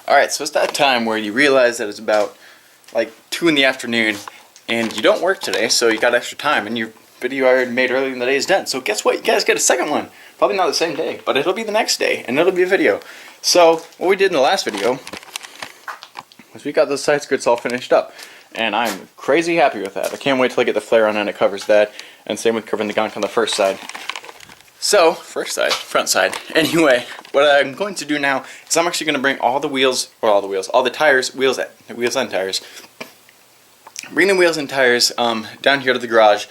Alright, so it's that time where you realize that it's about like 2 in the afternoon and you don't work today, so you got extra time and your video I already made earlier in the day is done. So guess what? You guys get a second one. Probably not the same day, but it'll be the next day and it'll be a video. So what we did in the last video was we got the side skirts all finished up. And I'm crazy happy with that. I can't wait till I get the flare on and it covers that. And same with covering the gunk on the first side. So, front side. Anyway, what I'm going to do now is I'm actually going to bring all the tires, wheels and tires. Bring the wheels and tires down here to the garage,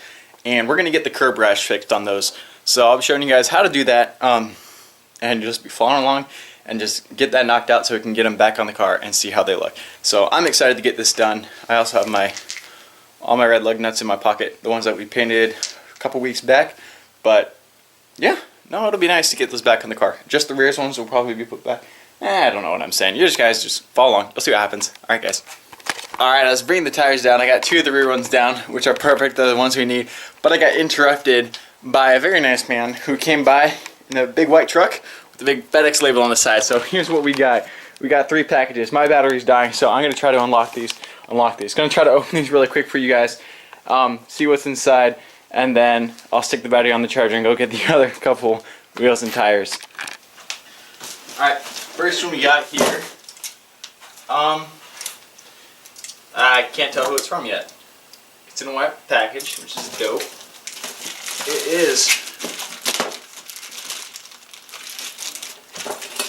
and we're going to get the curb rash fixed on those. So I'll be showing you guys how to do that, and just be following along and just get that knocked out so we can get them back on the car and see how they look. So I'm excited to get this done. I also have all my red lug nuts in my pocket, the ones that we painted a couple weeks back, but yeah, no, it'll be nice to get those back on the car. Just the rear ones will probably be put back. I don't know what I'm saying. You guys just follow along. You'll see what happens. Alright, guys. Alright, I was bringing the tires down. I got 2 of the rear ones down, which are perfect. They're the ones we need. But I got interrupted by a very nice man who came by in a big white truck with a big FedEx label on the side. So here's what we got. We got 3 packages. My battery's dying, so I'm going to try to unlock these. Going to try to open these really quick for you guys. See what's inside. And then I'll stick the battery on the charger and go get the other couple wheels and tires. Alright, first one we got here. I can't tell who it's from yet. It's in a white package, which is dope. It is.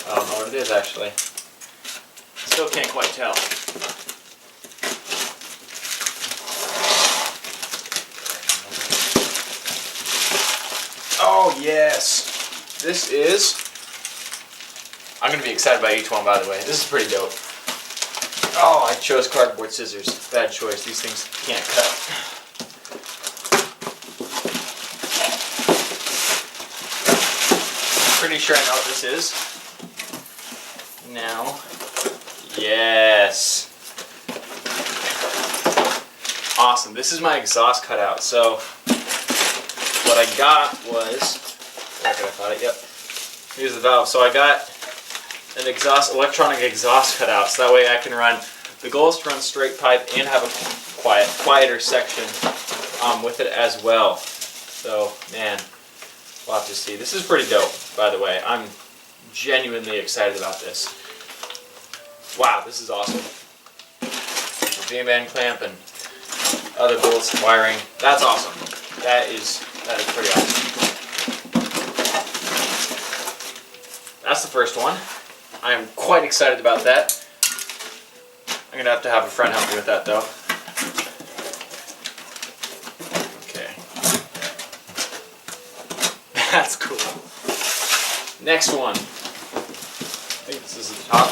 I don't know what it is actually. Still can't quite tell. Oh yes, this is, I'm going to be excited by each one, by the way. This is pretty dope. Oh, I chose cardboard scissors. Bad choice, these things can't cut. Pretty sure I know what this is. Now, yes. Awesome, this is my exhaust cutout. So what I got was, where could I find it? Yep. Here's the valve. So I got an electronic exhaust cutout, so that way I can run. The goal is to run straight pipe and have a quieter section with it as well. So man, we'll have to see. This is pretty dope, by the way. I'm genuinely excited about this. Wow, this is awesome. The V-band clamp and other bolts, wiring. That's awesome. That is pretty awesome. That's the first one. I am quite excited about that. I'm going to have a friend help me with that though. Okay. That's cool. Next one. I think this is the top.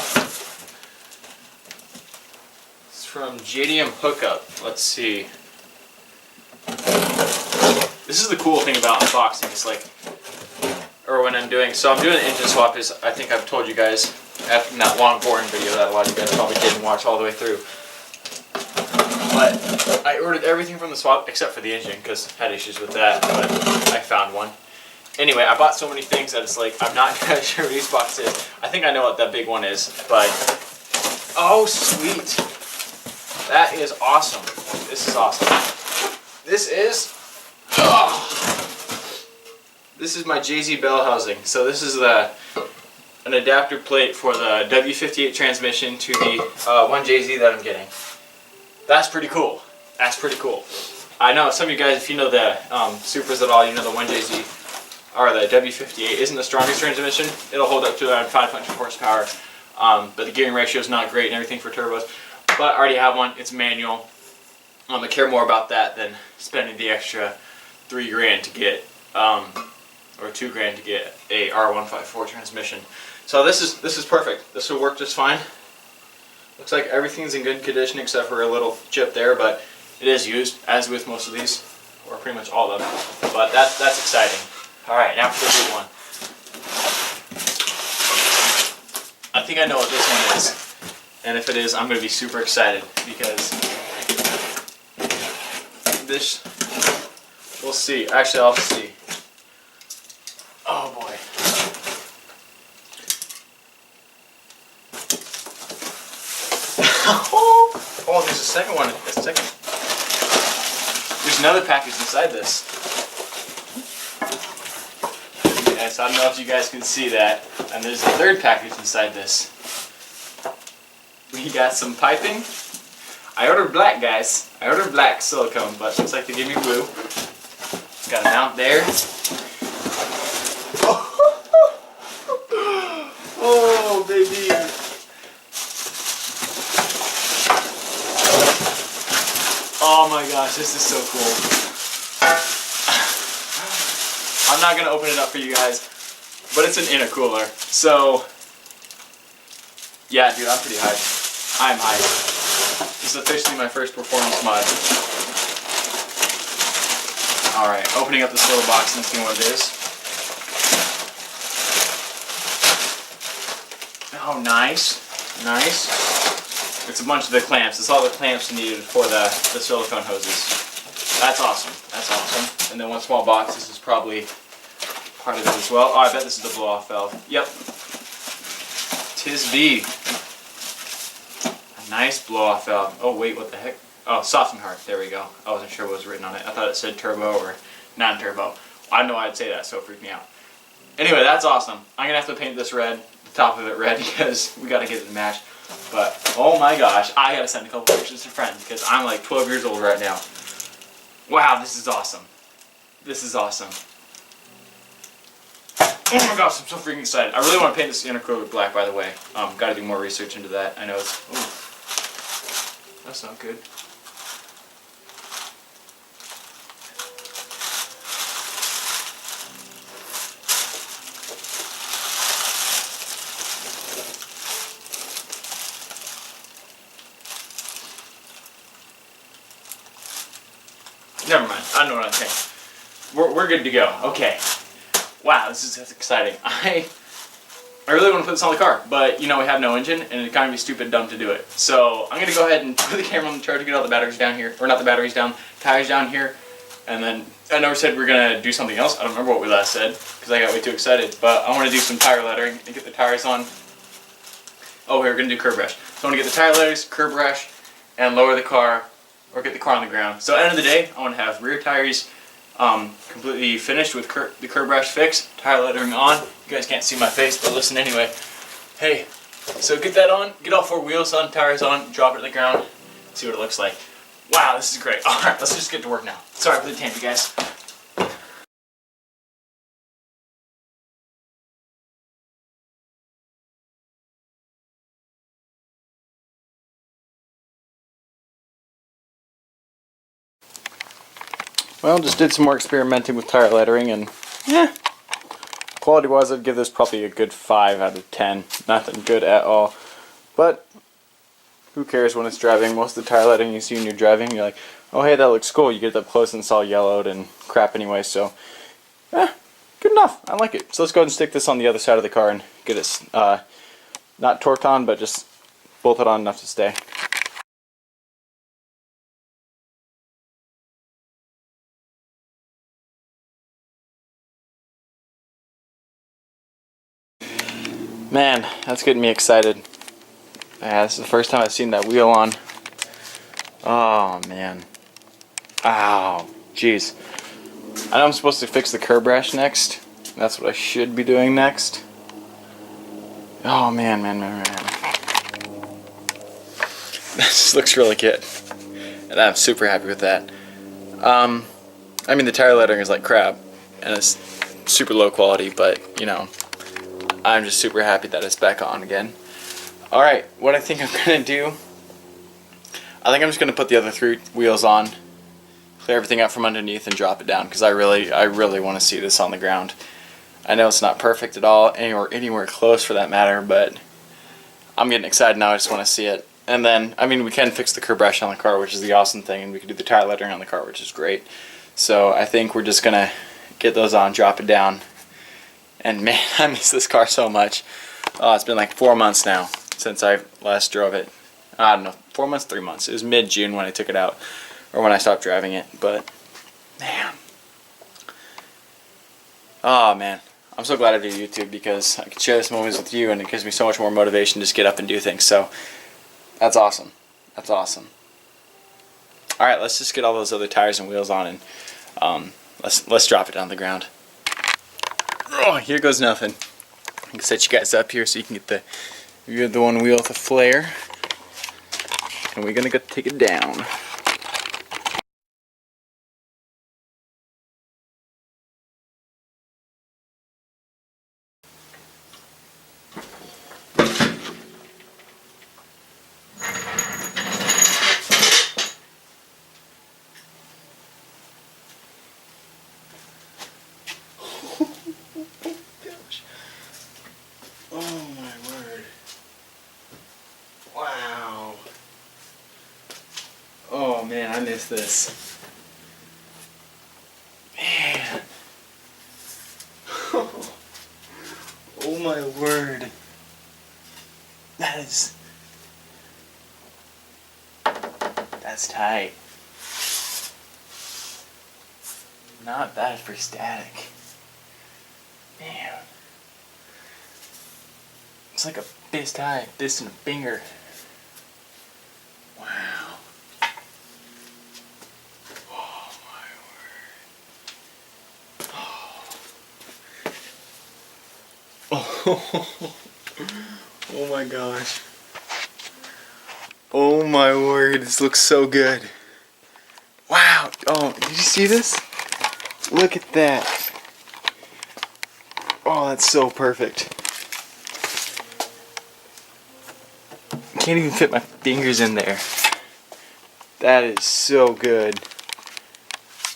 It's from JDM Hookup. Let's see. This is the cool thing about unboxing. It's like, or when I'm doing an engine swap, is I think I've told you guys after that long boring video that a lot of you guys probably didn't watch all the way through. But I ordered everything from the swap except for the engine because I had issues with that, but I found one. Anyway, I bought so many things that it's like I'm not quite sure what each box is. I think I know what that big one is, but oh sweet, that is awesome. This is awesome. This is. This is my JZ bell housing. So this is an adapter plate for the W58 transmission to the 1JZ that I'm getting. That's pretty cool. That's pretty cool. I know some of you guys, if you know the Supras at all, you know the 1JZ or the W58 isn't the strongest transmission. It'll hold up to around 500 horsepower, but the gearing ratio is not great and everything for turbos. But I already have one. It's manual. I care more about that than spending the extra $3 grand to get, or $2 grand to get a R154 transmission. So this is perfect. This will work just fine. Looks like everything's in good condition except for a little chip there, but it is used, as with most of these, or pretty much all of them. But that's exciting. All right, now for the big one. I think I know what this one is, and if it is, I'm going to be super excited because this. We'll see. Actually, I'll see. Oh boy. Oh, there's a second one. There's another package inside this. Yes, I don't know if you guys can see that. And there's a third package inside this. We got some piping. I ordered black, guys. I ordered black silicone, but looks like they gave me blue. Got a mount there. Oh, baby. Oh my gosh, this is so cool. I'm not gonna open it up for you guys, but it's an intercooler. So, yeah, dude, I'm pretty hyped. I'm hyped. This is officially my first performance mod. Alright, opening up this little box and seeing what it is. Oh, nice. Nice. It's a bunch of the clamps. It's all the clamps needed for the silicone hoses. That's awesome. That's awesome. And then one small box. This is probably part of it as well. Oh, I bet this is the blow-off valve. Yep. Tis be. A nice blow-off valve. Oh, wait, what the heck? Oh, soften heart. There we go. I wasn't sure what was written on it. I thought it said turbo or non-turbo. I don't know why I'd say that, so it freaked me out. Anyway, that's awesome. I'm going to have to paint this red, the top of it red, because we got to get it matched. But, oh my gosh, I got to send a couple pictures to friends, because I'm like 12 years old right now. Wow, this is awesome. This is awesome. Oh my gosh, I'm so freaking excited. I really want to paint this intercooler black, by the way. Got to do more research into that. I know it's... Ooh, that's not good. Never mind. I know what I'm saying. We're good to go. Okay. Wow, that's exciting. I really want to put this on the car, but you know we have no engine, and it'd kind of be stupid dumb to do it. So I'm gonna go ahead and put the camera on the charger, get all the batteries down here, or not the batteries down, tires down here, and then I know we said we are gonna do something else. I don't remember what we last said because I got way too excited. But I want to do some tire lettering and get the tires on. Oh, we're gonna do curb rash. So I want to get the tire letters, curb rash, and lower the car. Or get the car on the ground. So at the end of the day, I want to have rear tires completely finished with the curb rash fixed, tire lettering on. You guys can't see my face, but listen anyway. Hey, so get that on, get all four wheels on, tires on, drop it to the ground, see what it looks like. Wow, this is great. Alright, let's just get to work now. Sorry for the tangent, guys. Well, just did some more experimenting with tire lettering, and yeah, quality-wise, I'd give this probably a good 5 out of 10. Nothing good at all. But who cares when it's driving? Most of the tire lettering you see when you're driving, you're like, oh hey, that looks cool. You get it up close and it's all yellowed and crap anyway. So, yeah, good enough. I like it. So let's go ahead and stick this on the other side of the car and get it not torqued on, but just bolted on enough to stay. Man, that's getting me excited. Yeah, this is the first time I've seen that wheel on. Oh, man. Ow. Jeez. I know I'm supposed to fix the curb rash next. That's what I should be doing next. Oh, man. This looks really good. And I'm super happy with that. I mean, the tire lettering is like crap. And it's super low quality, but, you know, I'm just super happy that it's back on again. Alright, what I think I'm going to do, I think I'm just going to put the other 3 wheels on, clear everything out from underneath, and drop it down, because I really want to see this on the ground. I know it's not perfect at all, anywhere close for that matter, but I'm getting excited now. I just want to see it. And then, I mean, we can fix the curb rash on the car, which is the awesome thing, and we can do the tire lettering on the car, which is great. So I think we're just going to get those on, drop it down. And man, I miss this car so much. Oh, it's been like 4 months now since I last drove it. I don't know, 4 months, 3 months. It was mid-June when I took it out, or when I stopped driving it. But man, oh man, I'm so glad I do YouTube, because I can share this moments with you, and it gives me so much more motivation to just get up and do things. So that's awesome. That's awesome. All right, let's just get all those other tires and wheels on, and let's drop it down the ground. Oh, here goes nothing. I can set you guys up here so you can get the view of the one wheel with the flare, and we're gonna go take it down. Oh my word. Wow. Oh man, I miss this. Man. Oh my word. That's tight. Not bad for static. Man. It's like a fist high, fist and a finger. Wow. Oh my word. Oh. Oh my gosh. Oh my word, this looks so good. Wow. Oh, did you see this? Look at that. Oh, that's so perfect. Can't even fit my fingers in there. That is so good.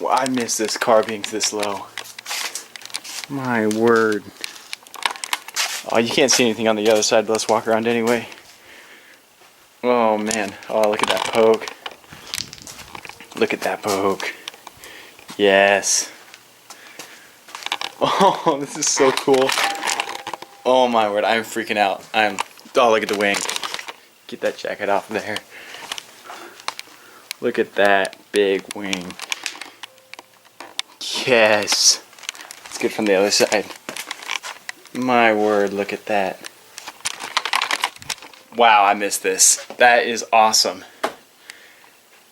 Well, I miss this car being this low. My word. Oh, you can't see anything on the other side, but let's walk around anyway. Oh man. Oh, look at that poke. Look at that poke. Yes. Oh, this is so cool. Oh my word, I'm freaking out. Oh, look at the wing. Get that jacket off there. Look at that big wing. Yes. Let's get it from the other side. My word, look at that. Wow, I missed this. That is awesome.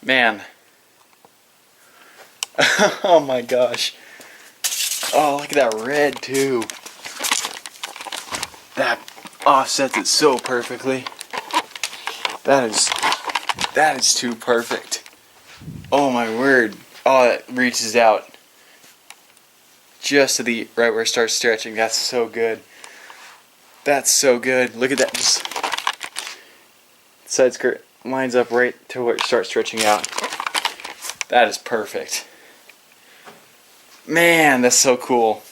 Man. Oh my gosh. Oh, look at that red too. That offsets it so perfectly. That is too perfect. Oh my word. Oh, it reaches out just to the right where it starts stretching. That's so good. That's so good. Look at that. Just side skirt lines up right to where it starts stretching out. That is perfect. Man, that's so cool.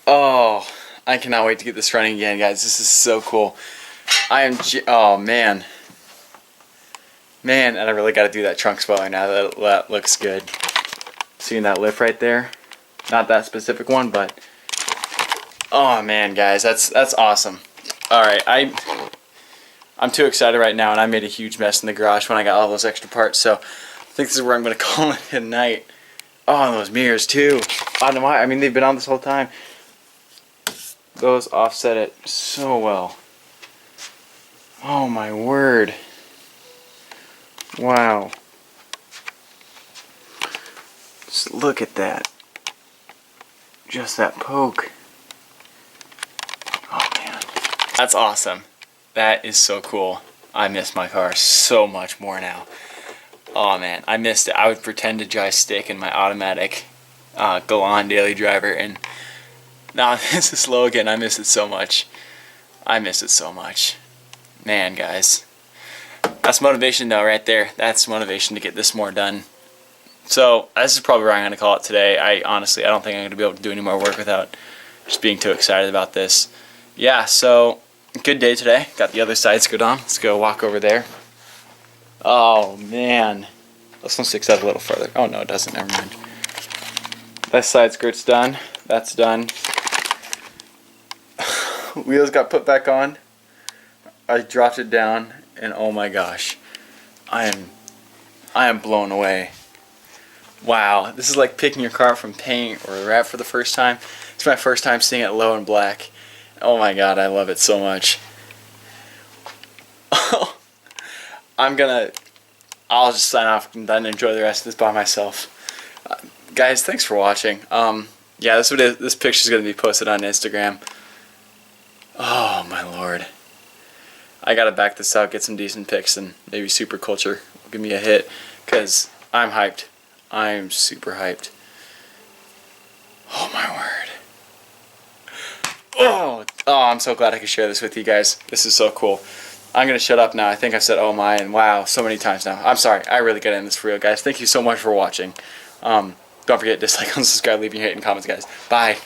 Oh, I cannot wait to get this running again, guys. This is so cool. Oh man. Man, and I really got to do that trunk spoiler now. That looks good. Seeing that lift right there? Not that specific one, but oh man, guys, that's awesome. All right, I'm too excited right now, and I made a huge mess in the garage when I got all those extra parts. So I think this is where I'm going to call it a night. Oh, and those mirrors too. I don't know why. I mean, they've been on this whole time. Those offset it so well. Oh my word. Wow. Just look at that. Just that poke. Oh man. That's awesome. That is so cool. I miss my car so much more now. Oh man, I missed it. I would pretend to drive stick in my automatic Galan daily driver, and now this is slow again. I miss it so much. I miss it so much. Man, guys. That's motivation though right there. That's motivation to get this more done. So this is probably where I'm going to call it today. I don't think I'm going to be able to do any more work without just being too excited about this. Yeah, so good day today. Got the other side skirt on. Let's go walk over there. Oh man. This one sticks out a little further. Oh no, it doesn't. Never mind. That side skirt's done. That's done. Wheels got put back on. I dropped it down, and oh my gosh, I am blown away. Wow, this is like picking your car up from paint or wrap for the first time. It's my first time seeing it low and black. Oh my god, I love it so much. I'll just sign off and then enjoy the rest of this by myself. Guys, thanks for watching. Yeah, this picture's gonna be posted on Instagram. Oh my lord. I gotta back this out, get some decent pics, and maybe Super Culture will give me a hit, because I'm hyped. I'm super hyped. Oh my word. Oh, I'm so glad I could share this with you guys. This is so cool. I'm going to shut up now. I think I've said oh my and wow so many times now. I'm sorry. I really got to end this for real, guys. Thank you so much for watching. Don't forget to dislike, unsubscribe, leave your hate in comments, guys. Bye.